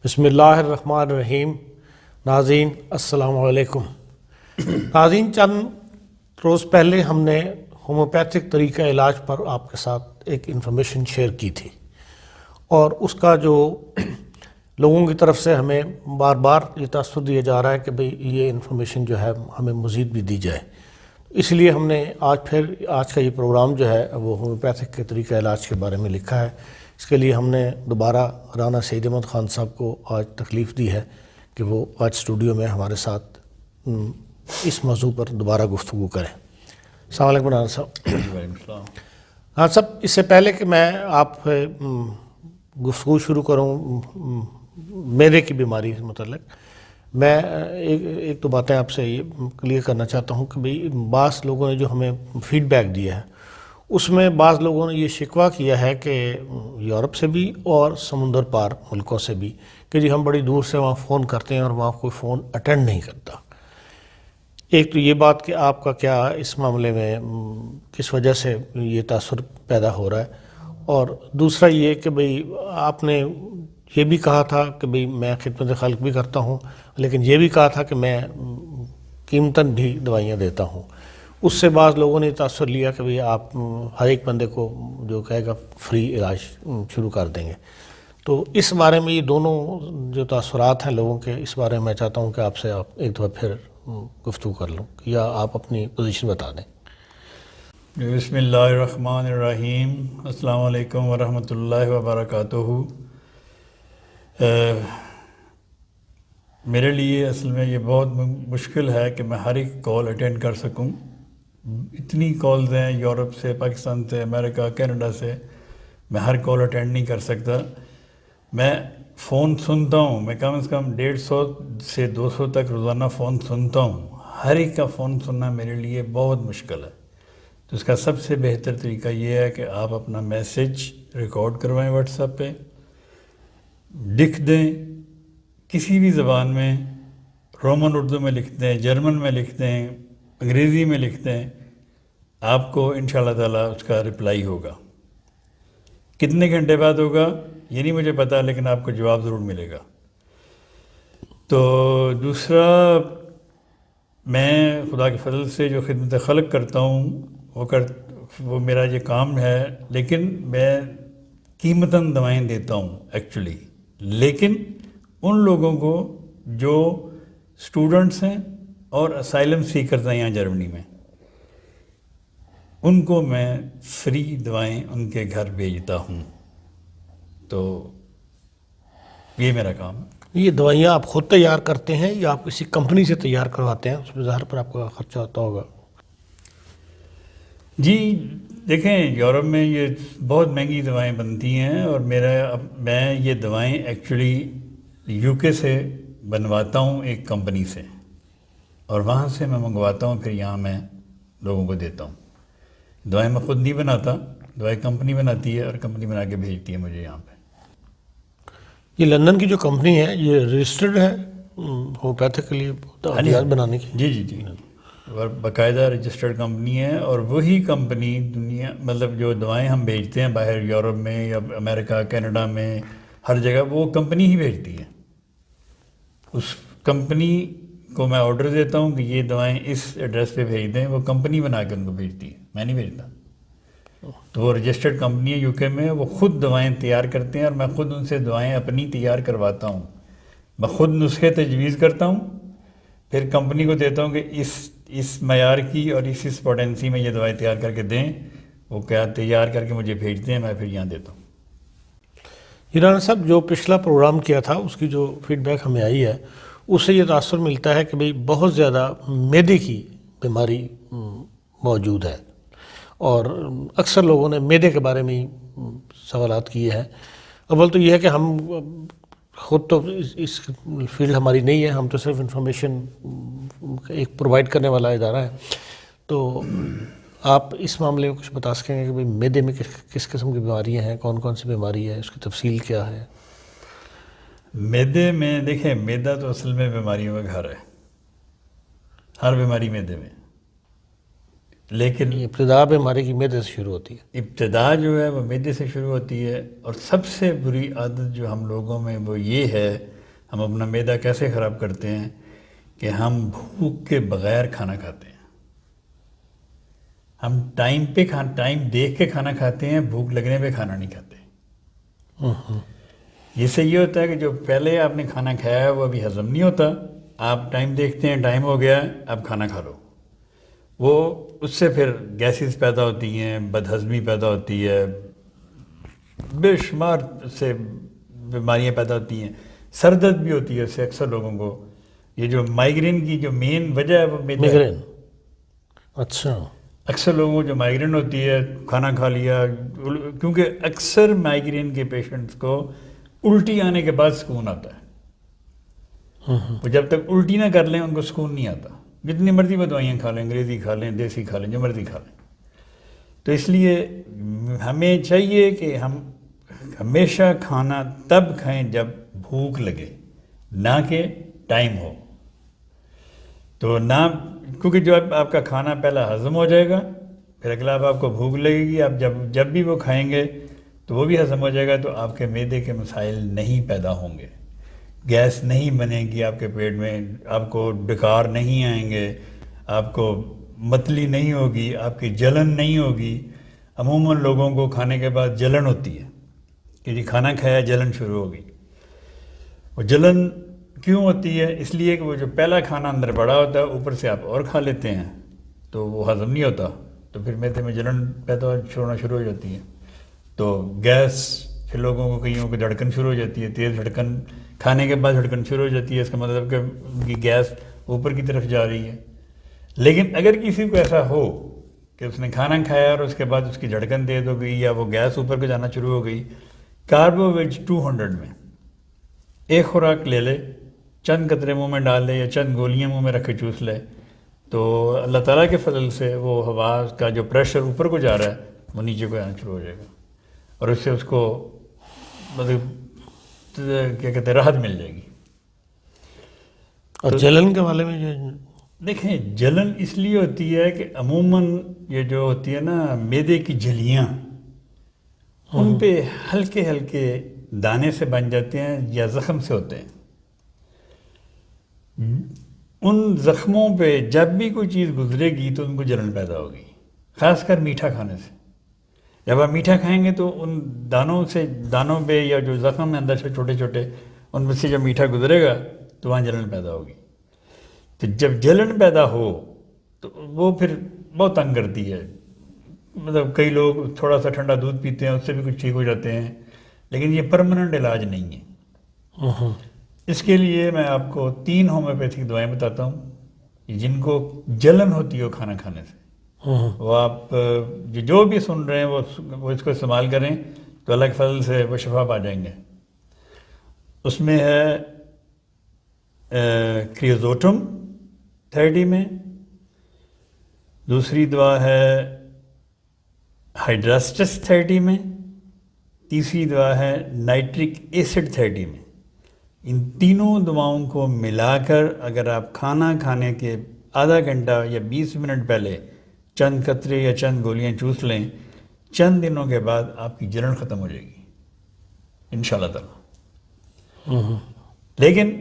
بسم اللہ الرحمن الرحیم۔ ناظرین السلام علیکم۔ ناظرین، چند روز پہلے ہم نے ہومیوپیتھک طریقہ علاج پر آپ کے ساتھ ایک انفارمیشن شیئر کی تھی، اور اس کا جو لوگوں کی طرف سے ہمیں بار بار یہ تاثر دیا جا رہا ہے کہ بھئی یہ انفارمیشن جو ہے ہمیں مزید بھی دی جائے، اس لیے ہم نے آج کا یہ پروگرام جو ہے وہ ہومیوپیتھک کے طریقہ علاج کے بارے میں لکھا ہے۔ اس کے لیے ہم نے دوبارہ رانا سعید احمد خان صاحب کو آج تکلیف دی ہے کہ وہ آج اسٹوڈیو میں ہمارے ساتھ اس موضوع پر دوبارہ گفتگو کریں۔ السلام علیکم رانا صاحب۔ رانا صاحب، اس سے پہلے کہ میں آپ گفتگو شروع کروں معدے کی بیماری سے متعلق، میں ایک دو باتیں آپ سے یہ کلیئر کرنا چاہتا ہوں کہ بھئی بعض لوگوں نے جو ہمیں فیڈ بیک دیا ہے اس میں بعض لوگوں نے یہ شکوہ کیا ہے کہ یورپ سے بھی اور سمندر پار ملکوں سے بھی کہ جی ہم بڑی دور سے وہاں فون کرتے ہیں اور وہاں کوئی فون اٹینڈ نہیں کرتا۔ ایک تو یہ بات کہ آپ کا کیا اس معاملے میں کس وجہ سے یہ تاثر پیدا ہو رہا ہے، اور دوسرا یہ کہ بھئی آپ نے یہ بھی کہا تھا کہ بھئی میں خدمت خلق بھی کرتا ہوں، لیکن یہ بھی کہا تھا کہ میں قیمتاً بھی دوائیاں دیتا ہوں۔ اس سے بعض لوگوں نے تاثر لیا کہ بھئی آپ ہر ایک بندے کو جو کہے گا فری علاج شروع کر دیں گے۔ تو اس بارے میں یہ دونوں جو تاثرات ہیں لوگوں کے، اس بارے میں میں چاہتا ہوں کہ آپ سے ایک دفعہ پھر گفتگو کر لوں، یا آپ اپنی پوزیشن بتا دیں۔ بسم اللہ الرحمن الرحیم۔ السلام علیکم ورحمۃ اللہ وبرکاتہ۔ میرے لیے اصل میں یہ بہت مشکل ہے کہ میں ہر ایک کال اٹینڈ کر سکوں۔ اتنی کالز ہیں یورپ سے، پاکستان سے، امریکہ، کینیڈا سے، میں ہر کال اٹینڈ نہیں کر سکتا۔ میں فون سنتا ہوں، میں کم از کم 150 سے 200 تک روزانہ فون سنتا ہوں۔ ہر ایک کا فون سننا میرے لیے بہت مشکل ہے۔ تو اس کا سب سے بہتر طریقہ یہ ہے کہ آپ اپنا میسج ریکارڈ کروائیں واٹس ایپ پہ، لکھ دیں کسی بھی زبان میں، رومن اردو میں لکھ دیں، جرمن میں لکھ دیں، انگریزی میں لکھ دیں، آپ کو انشاءاللہ تعالیٰ اس کا رپلائی ہوگا۔ کتنے گھنٹے بعد ہوگا یہ نہیں مجھے پتا، لیکن آپ کو جواب ضرور ملے گا۔ تو دوسرا، میں خدا کے فضل سے جو خدمت خلق کرتا ہوں وہ میرا یہ کام ہے، لیکن میں قیمتاً دوائیں دیتا ہوں ایکچولی، لیکن ان لوگوں کو جو اسٹوڈنٹس ہیں اور اسائلم سیکرز ہیں یہاں جرمنی میں، ان کو میں فری دوائیں ان کے گھر بھیجتا ہوں۔ تو یہ میرا کام ہے۔ یہ دوائیاں آپ خود تیار کرتے ہیں یا آپ کسی کمپنی سے تیار کرواتے ہیں؟ اس میں ظاہر پر آپ کا خرچہ ہوتا ہوگا۔ جی دیکھیں، یورپ میں یہ بہت مہنگی دوائیں بنتی ہیں، اور میں یہ دوائیں ایکچولی یو کے سے بنواتا ہوں ایک کمپنی سے، اور وہاں سے میں منگواتا ہوں، پھر یہاں میں لوگوں کو دیتا ہوں۔ دوائیں میں خود نہیں بناتا، دوائی کمپنی بناتی ہے، اور کمپنی بنا کے بھیجتی ہے مجھے یہاں پہ۔ یہ لندن کی جو کمپنی ہے یہ رجسٹرڈ ہے ہومیوپیتھک کے لیے ادویات بنانے کی؟ جی جی جی، اور باقاعدہ رجسٹرڈ کمپنی ہے، اور وہی کمپنی مطلب جو دوائیں ہم بھیجتے ہیں باہر یورپ میں یا امریکہ، کینیڈا میں، ہر جگہ وہ کمپنی ہی بھیجتی ہے۔ اس کمپنی کو میں آرڈر دیتا ہوں کہ یہ دوائیں اس ایڈریس پہ بھیج دیں، وہ کمپنی بنا کے ان کو بھیجتی ہے، میں نہیں بھیجتا۔ تو وہ رجسٹرڈ کمپنی ہے یو کے میں، وہ خود دوائیں تیار کرتے ہیں، اور میں خود ان سے دوائیں اپنی تیار کرواتا ہوں۔ میں خود نسخے تجویز کرتا ہوں، پھر کمپنی کو دیتا ہوں کہ اس معیار کی اور اس پوٹینسی میں یہ دوائی تیار کر کے دیں، وہ کیا تیار کر کے مجھے بھیج دیں، میں پھر یہاں دیتا ہوں۔ رانا صاحب، جو پچھلا پروگرام کیا تھا اس کی جو فیڈ بیک ہمیں آئی ہے اس سے یہ تاثر ملتا ہے کہ بھئی بہت زیادہ معدے کی بیماری موجود ہے، اور اکثر لوگوں نے معدے کے بارے میں ہی سوالات کیے ہیں۔ اول تو یہ ہے کہ ہم خود تو اس فیلڈ ہماری نہیں ہے، ہم تو صرف انفارمیشن ایک پرووائڈ کرنے والا ادارہ ہے۔ تو آپ اس معاملے میں کچھ بتا سکیں گے کہ بھئی معدے میں کس قسم کی بیماریاں ہیں، کون کون سی بیماری ہے، اس کی تفصیل کیا ہے؟ معدے میں دیکھیں، معدہ تو اصل میں بیماریوں کا گھر ہے، ہر بیماری معدے میں، لیکن ابتدا بیماری کی معدے سے شروع ہوتی ہے۔ ابتدا جو ہے وہ معدے سے شروع ہوتی ہے، اور سب سے بری عادت جو ہم لوگوں میں وہ یہ ہے ہم اپنا معدہ کیسے خراب کرتے ہیں کہ ہم بھوک کے بغیر کھانا کھاتے ہیں. ہم ٹائم دیکھ کے کھانا کھاتے ہیں، بھوک لگنے پہ کھانا نہیں کھاتے. جس سے یہ ہوتا ہے کہ جو پہلے آپ نے کھانا کھایا ہے وہ ابھی ہضم نہیں ہوتا، آپ ٹائم دیکھتے ہیں ٹائم ہو گیا ہے اب کھانا کھا لو، وہ اس سے پھر گیسز پیدا ہوتی ہیں، بدہضمی پیدا ہوتی ہے، بے شمار سے بیماریاں پیدا ہوتی ہیں. سر درد بھی ہوتی ہے اس سے اکثر لوگوں کو. یہ جو مائیگرین کی جو مین وجہ ہے وہ مائیگرین. اچھا. اکثر لوگوں کو جو مائیگرین ہوتی ہے کھانا کھا لیا، کیونکہ اکثر مائیگرین کے پیشنٹس کو الٹی آنے کے بعد سکون آتا ہے. وہ جب تک الٹی نہ کر لیں ان کو سکون نہیں آتا، جتنی مرضی وہ دوائیاں کھا لیں، انگریزی کھا لیں، دیسی کھا لیں، جو مرضی کھا لیں. تو اس لیے ہمیں چاہیے کہ ہم ہمیشہ کھانا تب کھائیں جب بھوک لگے، نہ کہ ٹائم ہو. تو نہ، کیونکہ جو آپ کا کھانا پہلا ہضم ہو جائے گا، پھر اگلا آپ کو بھوک لگے گی، آپ جب بھی وہ کھائیں گے تو وہ بھی ہضم ہو جائے گا، تو آپ کے معدے کے مسائل نہیں پیدا ہوں گے، گیس نہیں بنے گی آپ کے پیٹ میں، آپ کو ڈکار نہیں آئیں گے، آپ کو متلی نہیں ہوگی، آپ کی جلن نہیں ہوگی. عموماً لوگوں کو کھانے کے بعد جلن ہوتی ہے کہ جی کھانا کھایا جلن شروع ہو گئی. وہ جلن کیوں ہوتی ہے؟ اس لیے کہ وہ جو پہلا کھانا اندر بڑا ہوتا ہے اوپر سے آپ اور کھا لیتے ہیں تو وہ ہضم نہیں ہوتا، تو پھر معدے میں جلن پیدا ہونا شروع ہو جاتی ہے. تو گیس، پھر لوگوں کو کئیوں کو دھڑکن شروع ہو جاتی ہے، تیز دھڑکن، کھانے کے بعد دھڑکن شروع ہو جاتی ہے، اس کا مطلب کہ ان کی گیس اوپر کی طرف جا رہی ہے. لیکن اگر کسی کو ایسا ہو کہ اس نے کھانا کھایا اور اس کے بعد اس کی دھڑکن تیز ہو گئی یا وہ گیس اوپر کو جانا شروع ہو گئی، کاربوویج 200 میں ایک خوراک لے لے، چند قطرے منہ میں ڈال لے یا چند گولیاں منہ میں رکھ کے چوس لے، تو اللہ تعالیٰ کے فضل سے وہ ہوا کا جو پریشر اوپر کو جا رہا ہے وہ نیچے کو آنا شروع ہو جائے گا، اور اس سے اس کو مطلب کیا کہتے ہیں راحت مل جائے گی. اور جلن کے والے میں جو دیکھیں، جلن اس لیے ہوتی ہے کہ عموماً یہ جو ہوتی ہے نا معدے کی جھلیاں، ان پہ ہلکے ہلکے دانے سے بن جاتے ہیں یا زخم سے ہوتے ہیں. ان زخموں پہ جب بھی کوئی چیز گزرے گی تو ان کو جلن پیدا ہوگی، خاص کر میٹھا کھانے سے. جب آپ میٹھا کھائیں گے تو ان دانوں پہ یا جو زخم ہیں اندر سے چھوٹے چھوٹے، ان میں سے جب میٹھا گزرے گا تو وہاں جلن پیدا ہوگی. تو جب جلن پیدا ہو تو وہ پھر بہت تنگ کرتی ہے. مطلب کئی لوگ تھوڑا سا ٹھنڈا دودھ پیتے ہیں، اس سے بھی کچھ ٹھیک ہو جاتے ہیں، لیکن یہ پرماننٹ علاج نہیں ہے. اس کے لیے میں آپ کو 3 ہومیوپیتھک دوائیں بتاتا ہوں جن کو جلن ہوتی ہو کھانا کھانے سے. وہ آپ جو بھی سن رہے ہیں وہ اس کو استعمال کریں تو اللہ کے فضل سے وہ شفا پا جائیں گے. اس میں ہے کریوزوٹم 30 میں، دوسری دوا ہے ہائیڈراسٹس 30 میں، تیسری دوا ہے نائٹرک ایسڈ 30 میں. ان تینوں دواؤں کو ملا کر اگر آپ کھانا کھانے کے آدھا گھنٹہ یا 20 منٹ پہلے چند قطرے یا چند گولیاں چوس لیں، چند دنوں کے بعد آپ کی جلن ختم ہو جائے گی انشاءاللہ تعالی. لیکن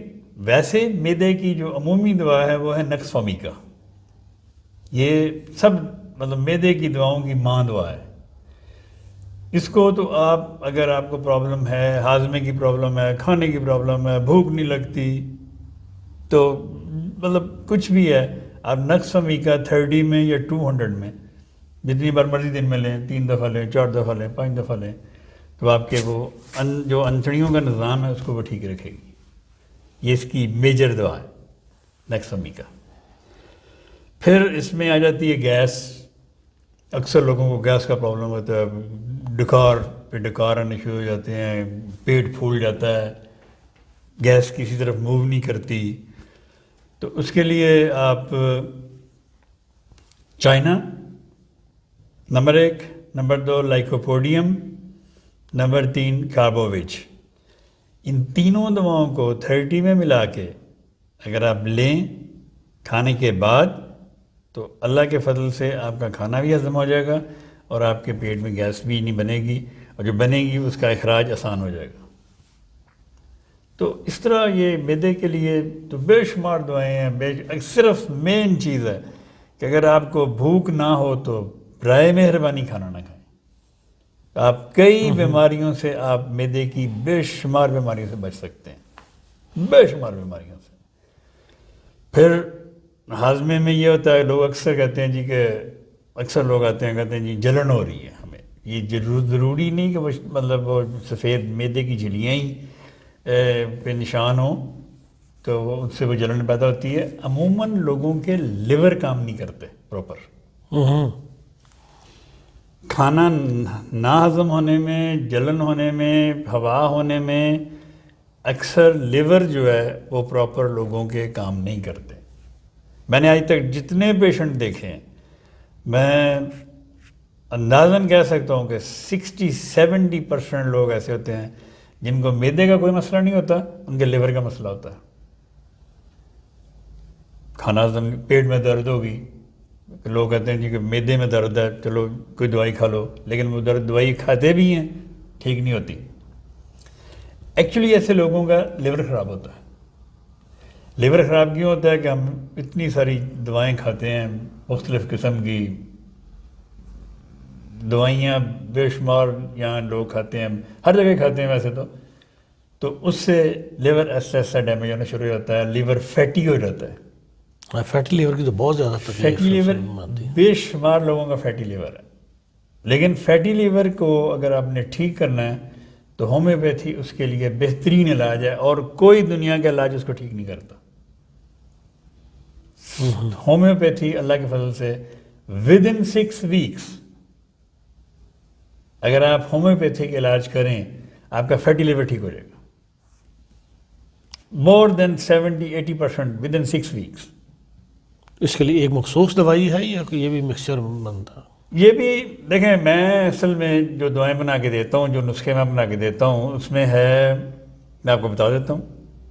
ویسے معدے کی جو عمومی دوا ہے وہ ہے نکس فامیکا. یہ سب مطلب معدے کی دواؤں کی ماں دوا ہے. اس کو تو آپ اگر آپ کو پرابلم ہے، ہاضمے کی پرابلم ہے، کھانے کی پرابلم ہے، بھوک نہیں لگتی، تو مطلب کچھ بھی ہے، آپ نکس فامیکا 30 میں یا 200 میں جتنی بار مرضی دن میں لیں، 3 دفعہ لیں، 4 دفعہ لیں، 5 دفعہ لیں، تو آپ کے وہ جو انتڑیوں کا نظام ہے اس کو وہ ٹھیک رکھے گی. یہ اس کی میجر دوا ہے نکس فامیکا. پھر اس میں آ جاتی ہے گیس. اکثر لوگوں کو گیس کا پرابلم ہوتا ہے، ڈکار پہ ڈکار آنے شروع ہو جاتے ہیں، پیٹ پھول جاتا ہے، گیس کسی طرف موو نہیں کرتی. تو اس کے لیے آپ چائنا نمبر 1، نمبر 2 لائکوپوڈیم، نمبر 3 کاربوویج. ان تینوں دواؤں کو 30 میں ملا کے اگر آپ لیں کھانے کے بعد تو اللہ کے فضل سے آپ کا کھانا بھی ہضم ہو جائے گا اور آپ کے پیٹ میں گیس بھی نہیں بنے گی، اور جو بنے گی اس کا اخراج آسان ہو جائے گا. تو اس طرح یہ معدے کے لیے تو بے شمار دعائیں ہیں. صرف مین چیز ہے کہ اگر آپ کو بھوک نہ ہو تو برائے مہربانی کھانا نہ کھائیں. آپ کئی بیماریوں سے آپ معدے کی بے شمار بیماریوں سے بچ سکتے ہیں, بے شمار بیماریوں سے. پھر ہاضمے میں یہ ہوتا ہے, لوگ اکثر کہتے ہیں جی کہ اکثر لوگ آتے ہیں کہتے ہیں جی جلن ہو رہی ہے ہمیں. یہ ضروری نہیں کہ وہ مطلب وہ سفید معدے کی جھلیاں ہی پہ نشان ہوں تو ان سے وہ جلن پیدا ہوتی ہے. عموماً لوگوں کے لیور کام نہیں کرتے پراپر. کھانا نہ ہضم ہونے میں, جلن ہونے میں, ہوا ہونے میں اکثر لیور جو ہے وہ پراپر لوگوں کے کام نہیں کرتے. میں نے آج تک جتنے پیشنٹ دیکھے ہیں میں اندازاً کہہ سکتا ہوں کہ 60-70% لوگ ایسے ہوتے ہیں جن کو معدے کا کوئی مسئلہ نہیں ہوتا, ان کے لیور کا مسئلہ ہوتا ہے. کھانا ہضم, پیٹ میں درد ہوگی, لوگ کہتے ہیں جی کہ معدے میں درد ہے چلو کوئی دوائی کھا لو, لیکن وہ دوائی کھاتے بھی ہیں ٹھیک نہیں ہوتی. ایکچولی ایسے لوگوں کا لیور خراب ہوتا ہے. لیور خراب کیوں ہوتا ہے کہ ہم اتنی ساری دوائیں کھاتے ہیں, مختلف قسم کی دوائیاں بے شمار یہاں لوگ کھاتے ہیں, ہر جگہ کھاتے ہیں ویسے تو اس سے لیور ایسا ایسا ڈیمیج ہونا شروع ہو جاتا ہے, لیور فیٹی ہو جاتا ہے. فیٹی لیور کی تو بہت زیادہ تکلیف فیٹی لیور بے شمار لوگوں کا فیٹی لیور ہے. لیکن فیٹی لیور کو اگر آپ نے ٹھیک کرنا ہے تو ہومیوپیتھی اس کے لیے بہترین علاج ہے, اور کوئی دنیا کا علاج اس کو ٹھیک نہیں کرتا. ہومیوپیتھی اللہ کے فضل سے within 6 weeks اگر آپ ہومیوپیتھک علاج کریں آپ کا فیٹی لیور ٹھیک ہو جائے گا. مور دین 70-80% within 6 weeks. اس کے لیے ایک مخصوص دوائی ہے یا یہ بھی مکسچر بنتا؟ یہ بھی دیکھیں, میں اصل میں جو دعائیں بنا کے دیتا ہوں, جو نسخے میں بنا کے دیتا ہوں, اس میں ہے, میں آپ کو بتا دیتا ہوں,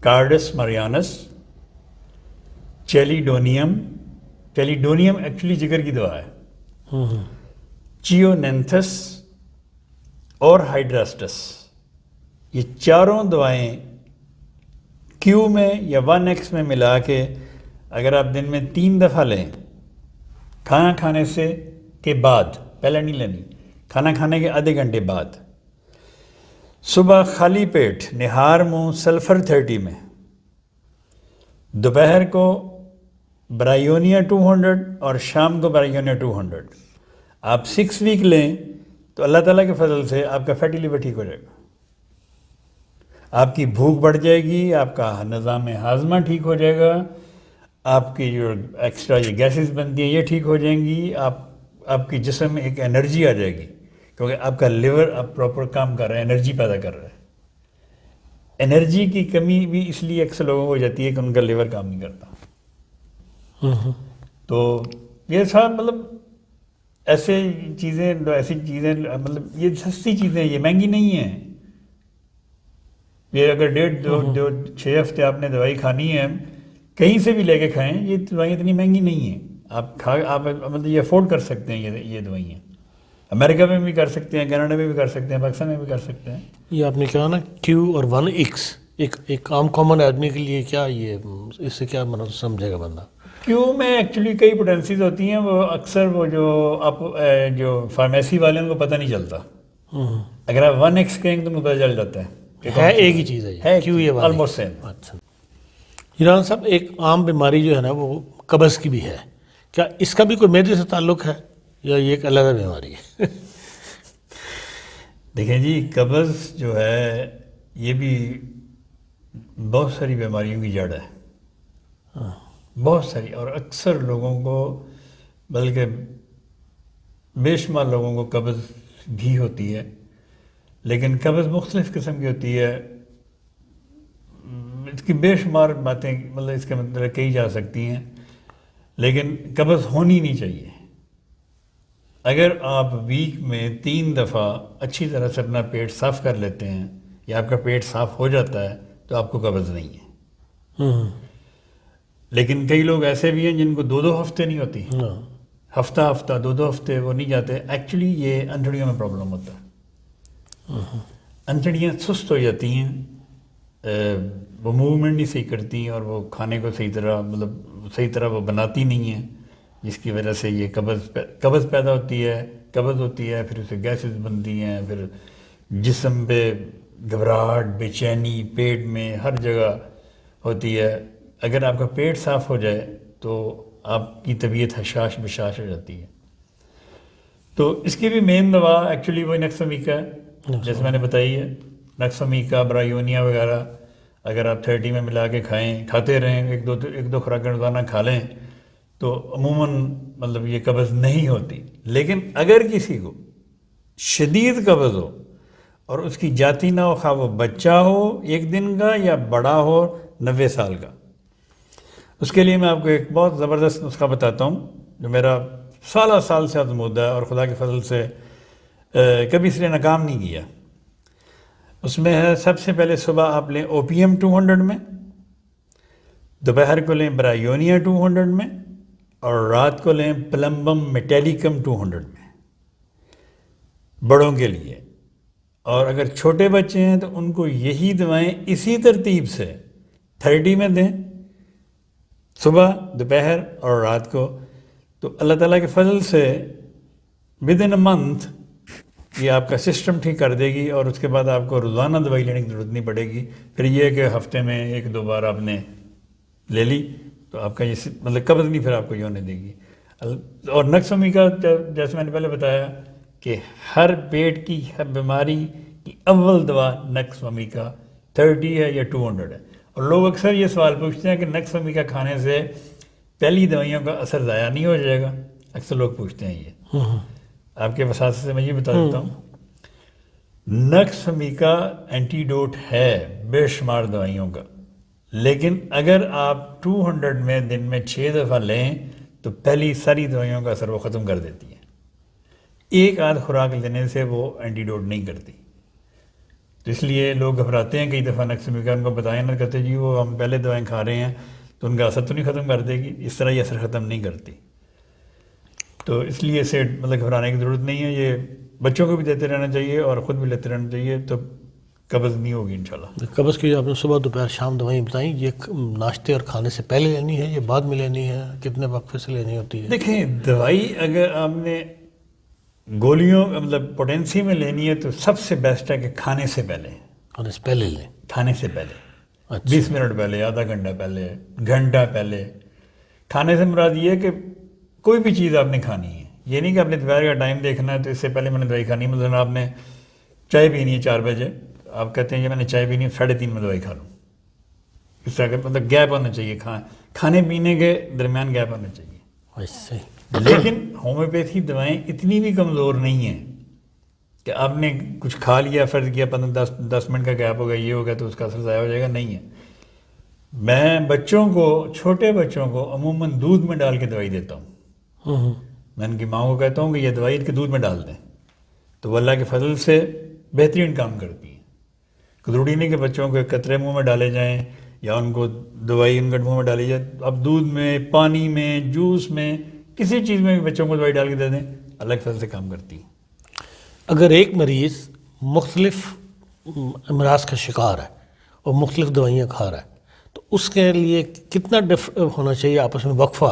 کارڈس مریانس, چیلیڈونیم ایکچولی جگر کی دوا ہے, چیونینتھس اور ہائیڈراسٹس. یہ چاروں دوائیں کیو میں یا 1X میں ملا کے اگر آپ دن میں 3 دفعہ لیں, کھانا کھانے سے کے بعد, پہلے نہیں لینی, کھانا کھانے کے آدھے گھنٹے بعد, صبح خالی پیٹ نہار منہ سلفر 30 میں, دوپہر کو برائیونیا 200 اور شام کو برائیونیا 200. آپ 6 ویک لیں تو اللہ تعالیٰ کے فضل سے آپ کا فیٹی لیور ٹھیک ہو جائے گا, آپ کی بھوک بڑھ جائے گی, آپ کا نظام ہاضمہ ٹھیک ہو جائے گا, آپ کی جو ایکسٹرا یہ گیسز بنتی ہیں یہ ٹھیک ہو جائیں گی, آپ کی جسم میں ایک انرجی آ جائے گی کیونکہ آپ کا لیور اب پراپر کام کر رہا ہے, انرجی پیدا کر رہا ہے. انرجی کی کمی بھی اس لیے اکثر لوگوں کو ہو جاتی ہے کہ ان کا لیور کام نہیں کرتا. تو یہ سب مطلب ایسی چیزیں مطلب یہ سستی چیزیں, یہ مہنگی نہیں ہیں. یہ اگر 1.5-6 ہفتے آپ نے دوائی کھانی ہے, کہیں سے بھی لے کے کھائیں, یہ دوائیں اتنی مہنگی نہیں ہیں. آپ مطلب یہ افورڈ کر سکتے ہیں یہ دوائیاں. امریکہ میں بھی کر سکتے ہیں, کینیڈا میں بھی کر سکتے ہیں, پاکستان میں بھی کر سکتے ہیں. یہ آپ نے کہا نا Q اور 1X, ایک عام کامن آدمی کے لیے کیا یہ اس سے کیا مطلب سمجھے گا بندہ؟ Q میں ایکچولی کئی پوٹینسیز ہوتی ہیں, وہ اکثر وہ جو فارمیسی والے ہیں ان کو پتہ نہیں چلتا. اگر آپ 1X کہیں تو ان کو پتہ چل جاتا ہے ایک ہی چیز ہے Q یہ والی. Almost same. اچھا ایران صاحب, ایک عام بیماری جو ہے نا وہ قبض کی بھی ہے, کیا اس کا بھی کوئی معدے سے تعلق ہے یا یہ ایک علیحدہ بیماری ہے؟ دیکھیں جی, قبض جو ہے یہ بھی بہت ساری بیماریوں کی جڑ ہے, بہت ساری, اور اکثر لوگوں کو, بلکہ بے شمار لوگوں کو قبض بھی ہوتی ہے. لیکن قبض مختلف قسم کی ہوتی ہے, اس کی بے شمار باتیں مطلب اس کے مطلب کہی جا سکتی ہیں, لیکن قبض ہونی نہیں چاہیے. اگر آپ ویک میں 3 دفعہ اچھی طرح سے اپنا پیٹ صاف کر لیتے ہیں یا آپ کا پیٹ صاف ہو جاتا ہے تو آپ کو قبض نہیں ہے. لیکن کئی لوگ ایسے بھی ہیں جن کو 2 ہفتے نہیں ہوتی, ہفتہ 2 ہفتے وہ نہیں جاتے. ایکچولی یہ انتڑیوں میں پرابلم ہوتا ہے, انتڑیاں سست ہو جاتی ہیں وہ موومنٹ نہیں صحیح کرتی اور وہ کھانے کو صحیح طرح وہ بناتی نہیں ہیں، جس کی وجہ سے یہ قبض پیدا ہوتی ہے، پھر اسے گیسز بنتی ہیں، پھر جسم پہ گھبراہٹ، بے چینی، پیٹ میں ہر جگہ ہوتی ہے۔ اگر آپ کا پیٹ صاف ہو جائے تو آپ کی طبیعت حشاش بشاش ہو جاتی ہے۔ تو اس کی بھی مین دوا ایکچولی وہ نکس امیکا ہے، جیسے میں نے بتائی ہے، نکس امیکا، برایونیا وغیرہ اگر آپ 30 میں ملا کے کھاتے رہیں، ایک دو خوراک روزانہ کھا لیں تو عموماً یہ قبض نہیں ہوتی۔ لیکن اگر کسی کو شدید قبض ہو اور اس کی جاتی نہ ہو، خواہ وہ بچہ ہو 1 دن کا یا بڑا ہو 90 سال کا، اس کے لیے میں آپ کو ایک بہت زبردست نسخہ بتاتا ہوں جو میرا سال سے آزمودہ ہے اور خدا کے فضل سے کبھی اس نے ناکام نہیں کیا۔ اس میں ہے، سب سے پہلے صبح آپ لیں اوپیم 200 میں، دوپہر کو لیں برایونیا 200 میں، اور رات کو لیں پلمبم میٹیلیکم 200 میں، بڑوں کے لیے۔ اور اگر چھوٹے بچے ہیں تو ان کو یہی دوائیں اسی ترتیب سے 30 میں دیں، صبح، دوپہر اور رات کو۔ تو اللہ تعالیٰ کے فضل سے ودن اے منتھ یہ آپ کا سسٹم ٹھیک کر دے گی، اور اس کے بعد آپ کو روزانہ دوائی لینے کی ضرورت نہیں پڑے گی۔ پھر یہ کہ ہفتے میں 1-2 بار آپ نے لے لی تو آپ کا یہ قبض نہیں پھر آپ کو یہ ہونے دے گی۔ اور نکس امیکا جیسے میں نے پہلے بتایا کہ ہر پیٹ کی ہر بیماری کی اول دوا نکس امیکا 30 ہے یا 200 ہے۔ اور لوگ اکثر یہ سوال پوچھتے ہیں کہ نکس امیکا کھانے سے پہلی دوائیوں کا اثر ضائع نہیں ہو جائے گا؟ اکثر لوگ پوچھتے ہیں یہ۔ آپ کے وساطت سے میں یہ بتا دیتا ہوں، نکس امیکا اینٹی ڈوٹ ہے بے شمار دوائیوں کا، لیکن اگر آپ 200 میں دن میں 6 دفعہ لیں تو پہلی ساری دوائیوں کا اثر وہ ختم کر دیتی ہے۔ ایک آدھ خوراک لینے سے وہ اینٹی ڈوٹ نہیں کرتی۔ تو اس لیے لوگ گھبراتے ہیں کئی دفعہ نکس امیکا، ان کو بتائیں نہ کرتے جی وہ ہم پہلے دوائیں کھا رہے ہیں تو ان کا اثر تو نہیں ختم کر دے گی، اس طرح یہ اثر ختم نہیں کرتی۔ تو اس لیے اسے گھبرانے کی ضرورت نہیں ہے، یہ بچوں کو بھی دیتے رہنا چاہیے اور خود بھی لیتے رہنا چاہیے، تو قبض نہیں ہوگی انشاءاللہ۔ قبض کی آپ نے صبح دوپہر شام دوائیں بتائیں، یہ ناشتے اور کھانے سے پہلے لینی ہے یا بعد میں لینی ہے؟ کتنے وقفے سے لینی ہوتی ہے؟ دیکھیں، دوائی اگر آپ نے گولیوں پوٹینسی میں لینی ہے تو سب سے بیسٹ ہے کہ کھانے سے پہلے لیں۔ کھانے سے پہلے اچھا۔ 20 منٹ پہلے، آدھا گھنٹہ پہلے، گھنٹہ پہلے۔ کھانے سے مراد یہ ہے کہ کوئی بھی چیز آپ نے کھانی ہے، یہ نہیں کہ آپ نے دوپہر کا ٹائم دیکھنا ہے تو اس سے پہلے میں نے دوائی کھانی ہے۔ مثلاً آپ نے چائے پینی ہے 4 بجے، آپ کہتے ہیں یہ میں نے چائے پینی ہے 3:30 میں دوائی کھا لوں، اس طرح گیپ ہونا چاہیے، کھانے پینے کے درمیان گیپ ہونا چاہیے۔ ایسے لیکن ہومیوپیتھی دوائیں اتنی بھی کمزور نہیں ہیں کہ آپ نے کچھ کھا لیا، فرض کیا 10 منٹ کا گیپ ہوگا، یہ ہوگا تو اس کا اثر ضائع ہو جائے گا، نہیں ہے۔ میں بچوں کو، چھوٹے بچوں کو عموماً دودھ میں ڈال کے دوائی دیتا ہوں۔ میں ان کی ماں کو کہتا ہوں کہ یہ دوائی ان کے دودھ میں ڈال دیں، تو وہ اللہ کے فضل سے بہترین کام کرتی ہے۔ ضروری نہیں کہ بچوں کو قطرے منہ میں ڈالے جائیں یا ان کو دوائی ان کے منہ میں ڈالی جائے، اب دودھ میں، پانی میں، جوس میں، کسی چیز میں بھی بچوں کو دوائی ڈال کے دے دیں، اللہ کے فضل سے کام کرتی ہے۔ اگر ایک مریض مختلف امراض کا شکار ہے اور مختلف دوائیاں کھا رہا ہے تو اس کے لیے کتنا ہونا چاہیے آپس میں وقفہ؟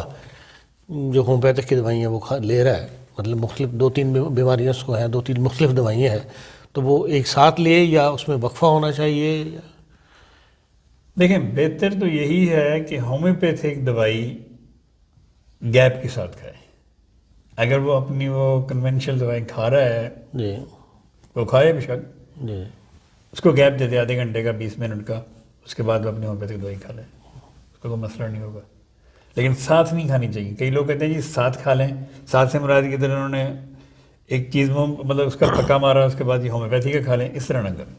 جو ہومیوپیتھک کی دوائیاں وہ لے رہا ہے، مطلب مختلف 2-3 بیماریاں اس کو ہیں، 2-3 مختلف دوائیاں ہیں، تو وہ ایک ساتھ لے یا اس میں وقفہ ہونا چاہیے؟ دیکھیں، بہتر تو یہی ہے کہ ہومیوپیتھک دوائی گیپ کے ساتھ کھائے۔ اگر وہ اپنی وہ کنونشنل دوائی کھا رہا ہے جی وہ کھائے بے شک، جی اس کو گیپ دے دے آدھے گھنٹے کا، 20 منٹ کا، اس کے بعد وہ اپنی ہومیوپیتھک دوائی کھا لیں، اس کا کوئی مسئلہ نہیں ہوگا۔ لیکن ساتھ نہیں کھانی چاہیے۔ کئی لوگ کہتے ہیں جی ساتھ کھا لیں، ساتھ سے مراد کی طرح انہوں نے ایک چیز اس کا پکا مارا، اس کے بعد یہ ہومیوپیتھی کا کھا لیں، اس طرح نہ کریں۔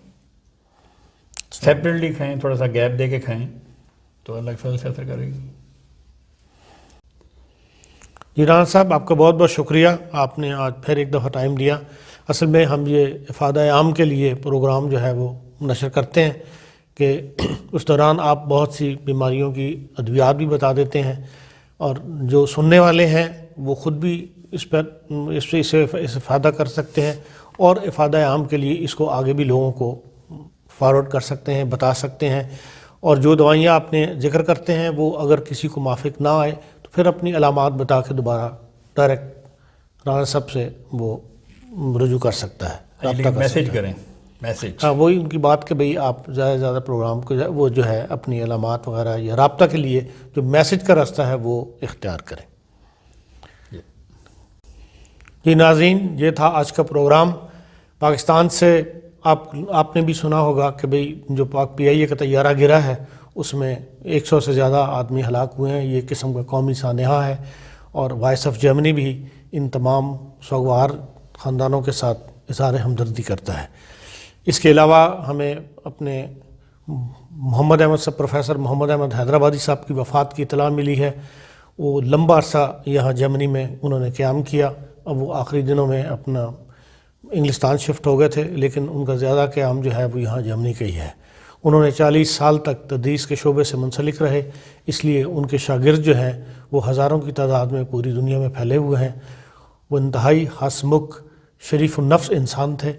سیپریٹلی کھائیں، تھوڑا سا گیپ دے کے کھائیں تو اللہ کے فضل سے اثر کرے گی۔ جی رانا صاحب، آپ کا بہت بہت شکریہ، آپ نے آج پھر ایک دفعہ ٹائم دیا۔ اصل میں ہم یہ افادہ عام کے لیے پروگرام جو ہے وہ نشر کرتے ہیں کہ اس دوران آپ بہت سی بیماریوں کی ادویات بھی بتا دیتے ہیں، اور جو سننے والے ہیں وہ خود بھی اس سے افادہ کر سکتے ہیں، اور افادہ عام کے لیے اس کو آگے بھی لوگوں کو فارورڈ کر سکتے ہیں، بتا سکتے ہیں، اور جو دوائیاں آپ نے ذکر کرتے ہیں وہ اگر کسی کو موافق نہ آئے تو پھر اپنی علامات بتا کے دوبارہ ڈائریکٹ رانا صاحب سے وہ رجوع کر سکتا ہے، رابطہ لیکن کر میسج سکتا ہے۔ کریں، میسج۔ ہاں وہی ان کی بات کہ بھئی آپ زیادہ سے زیادہ پروگرام کو وہ جو ہے اپنی علامات وغیرہ یا رابطہ کے لیے جو میسج کا راستہ ہے وہ اختیار کریں۔ جی ناظرین، یہ تھا آج کا پروگرام۔ پاکستان سے آپ نے بھی سنا ہوگا کہ بھئی جو پاک پی آئی اے کا طیارہ گرا ہے اس میں 100 سے زیادہ آدمی ہلاک ہوئے ہیں، یہ قسم کا قومی سانحہ ہے، اور وائس آف جرمنی بھی ان تمام سوگوار خاندانوں کے ساتھ اظہار ہمدردی کرتا ہے۔ اس کے علاوہ ہمیں اپنے محمد احمد صاحب، پروفیسر محمد احمد حیدرآبادی صاحب کی وفات کی اطلاع ملی ہے۔ وہ لمبا عرصہ یہاں جرمنی میں انہوں نے قیام کیا، اب وہ آخری دنوں میں اپنا انگلستان شفٹ ہو گئے تھے، لیکن ان کا زیادہ قیام جو ہے وہ یہاں جرمنی کا ہی ہے۔ انہوں نے 40 سال تک تدریس کے شعبے سے منسلک رہے، اس لیے ان کے شاگرد جو ہیں وہ ہزاروں کی تعداد میں پوری دنیا میں پھیلے ہوئے ہیں۔ وہ انتہائی ہنسمکھ، شریف النفس انسان تھے،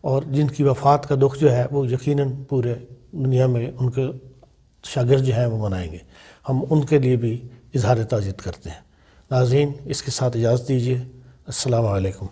اور جن کی وفات کا دکھ جو ہے وہ یقیناً پورے دنیا میں ان کے شاگرد جو ہیں وہ منائیں گے۔ ہم ان کے لیے بھی اظہار تعزیت کرتے ہیں۔ ناظرین، اس کے ساتھ اجازت دیجیے۔ السلام علیکم۔